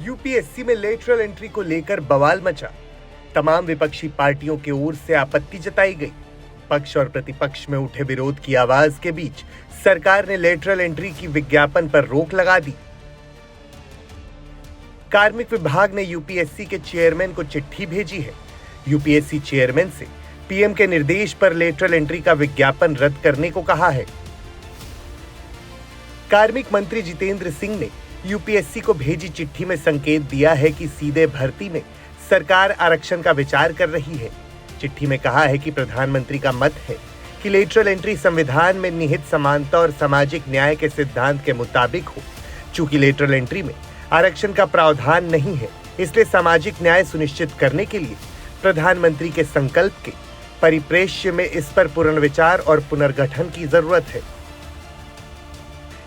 UPSC में lateral entry को लेकर बवाल मचा। तमाम विपक्षी पार्टियों की ओर से आपत्ति जताई गई। पक्ष और प्रतिपक्ष में उठे विरोध की आवाज के बीच सरकार ने लेटरल एंट्री की विज्ञापन पर रोक लगा दी। कार्मिक विभाग ने यूपीएससी के चेयरमैन को चिट्ठी भेजी है। यूपीएससी चेयरमैन से पीएम के निर्देश पर लेटरल एंट्री का विज्ञापन रद्द करने को कहा है। कार्मिक मंत्री जितेंद्र सिंह ने यूपीएससी को भेजी चिट्ठी में संकेत दिया है कि सीधे भर्ती में सरकार आरक्षण का विचार कर रही है। चिट्ठी में कहा है कि प्रधानमंत्री का मत है कि लेटरल एंट्री संविधान में निहित समानता और सामाजिक न्याय के सिद्धांत के मुताबिक हो। चूंकि लेटरल एंट्री में आरक्षण का प्रावधान नहीं है, इसलिए सामाजिक न्याय सुनिश्चित करने के लिए प्रधानमंत्री के संकल्प के परिप्रेक्ष्य में इस पर पुनर्विचार और पुनर्गठन की जरूरत है।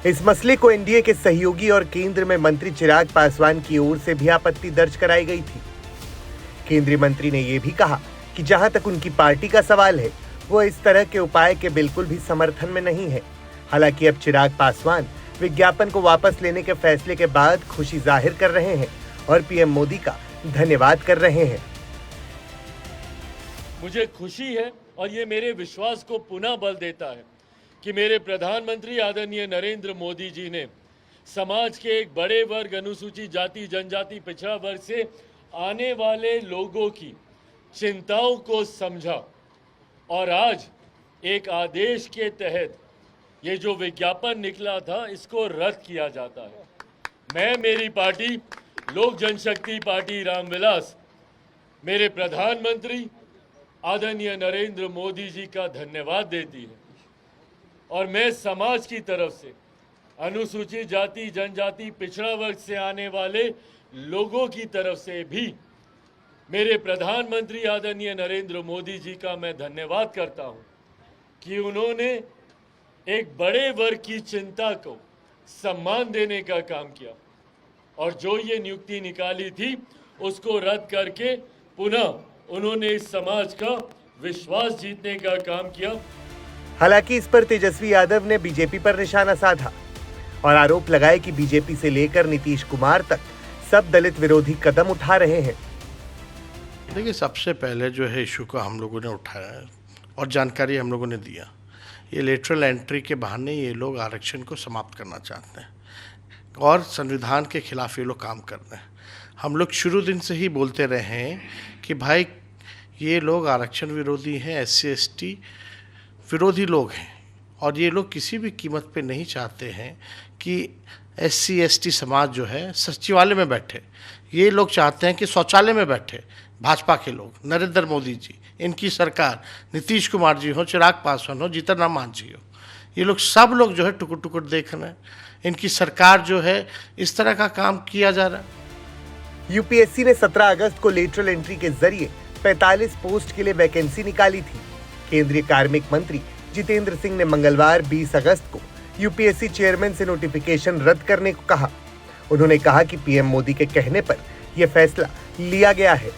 इस मसले को एनडीए के सहयोगी और केंद्र में मंत्री चिराग पासवान की ओर से भी आपत्ति दर्ज कराई गई थी। केंद्रीय मंत्री ने यह भी कहा कि जहां तक उनकी पार्टी का सवाल है, वो इस तरह के उपाय के बिल्कुल भी समर्थन में नहीं है। हालांकि अब चिराग पासवान विज्ञापन को वापस लेने के फैसले के बाद खुशी जाहिर कर रहे हैं और पीएम मोदी का धन्यवाद कर रहे हैं। मुझे खुशी है और ये मेरे विश्वास को पुनः बल देता है कि मेरे प्रधानमंत्री आदरणीय नरेंद्र मोदी जी ने समाज के एक बड़े वर्ग, अनुसूचित जाति, जनजाति, पिछड़ा वर्ग से आने वाले लोगों की चिंताओं को समझा और आज एक आदेश के तहत ये जो विज्ञापन निकला था, इसको रद्द किया जाता है। मैं, मेरी पार्टी लोक जनशक्ति पार्टी रामविलास, मेरे प्रधानमंत्री आदरणीय नरेंद्र मोदी जी का धन्यवाद देती है और मैं समाज की तरफ से अनुसूचित जाति, जनजाति, पिछड़ा वर्ग से आने वाले लोगों की तरफ से भी मेरे प्रधानमंत्री आदरणीय नरेंद्र मोदी जी का मैं धन्यवाद करता हूं कि उन्होंने एक बड़े वर्ग की चिंता को सम्मान देने का काम किया और जो ये नियुक्ति निकाली थी उसको रद्द करके पुनः उन्होंने इस समाज का विश्वास जीतने का काम किया। हालांकि इस पर तेजस्वी यादव ने बीजेपी पर निशाना साधा और आरोप लगाया कि बीजेपी से लेकर नीतीश कुमार तक सब दलित विरोधी कदम उठा रहे हैं। देखिए, सबसे पहले जो है इशू को हम लोगों ने उठाया और जानकारी हम लोगों ने दिया। ये लेटरल एंट्री के बहाने ये लोग आरक्षण को समाप्त करना चाहते हैं और संविधान के खिलाफ ये लोग काम कर रहे हैं। हम लोग शुरू दिन से ही बोलते रहे हैं कि भाई ये लोग आरक्षण विरोधी हैं, SC ST विरोधी लोग हैं और ये लोग किसी भी कीमत पे नहीं चाहते हैं कि SC ST समाज जो है सचिवालय में बैठे। ये लोग चाहते हैं कि शौचालय में बैठे भाजपा के लोग, नरेंद्र मोदी जी, इनकी सरकार, नीतीश कुमार जी हो, चिराग पासवान हो, जीतन राम मांझी हो, ये लोग सब लोग जो है टुकुर टुकुर देख रहे हैं। इनकी सरकार जो है इस तरह का काम किया जा रहा है। यूपीएससी ने 17 अगस्त को लेटरल एंट्री के जरिए 45 पोस्ट के लिए वैकेंसी निकाली थी। केंद्रीय कार्मिक मंत्री जितेंद्र सिंह ने मंगलवार 20 अगस्त को यूपीएससी चेयरमैन से नोटिफिकेशन रद्द करने को कहा। उन्होंने कहा कि पीएम मोदी के कहने पर यह फैसला लिया गया है।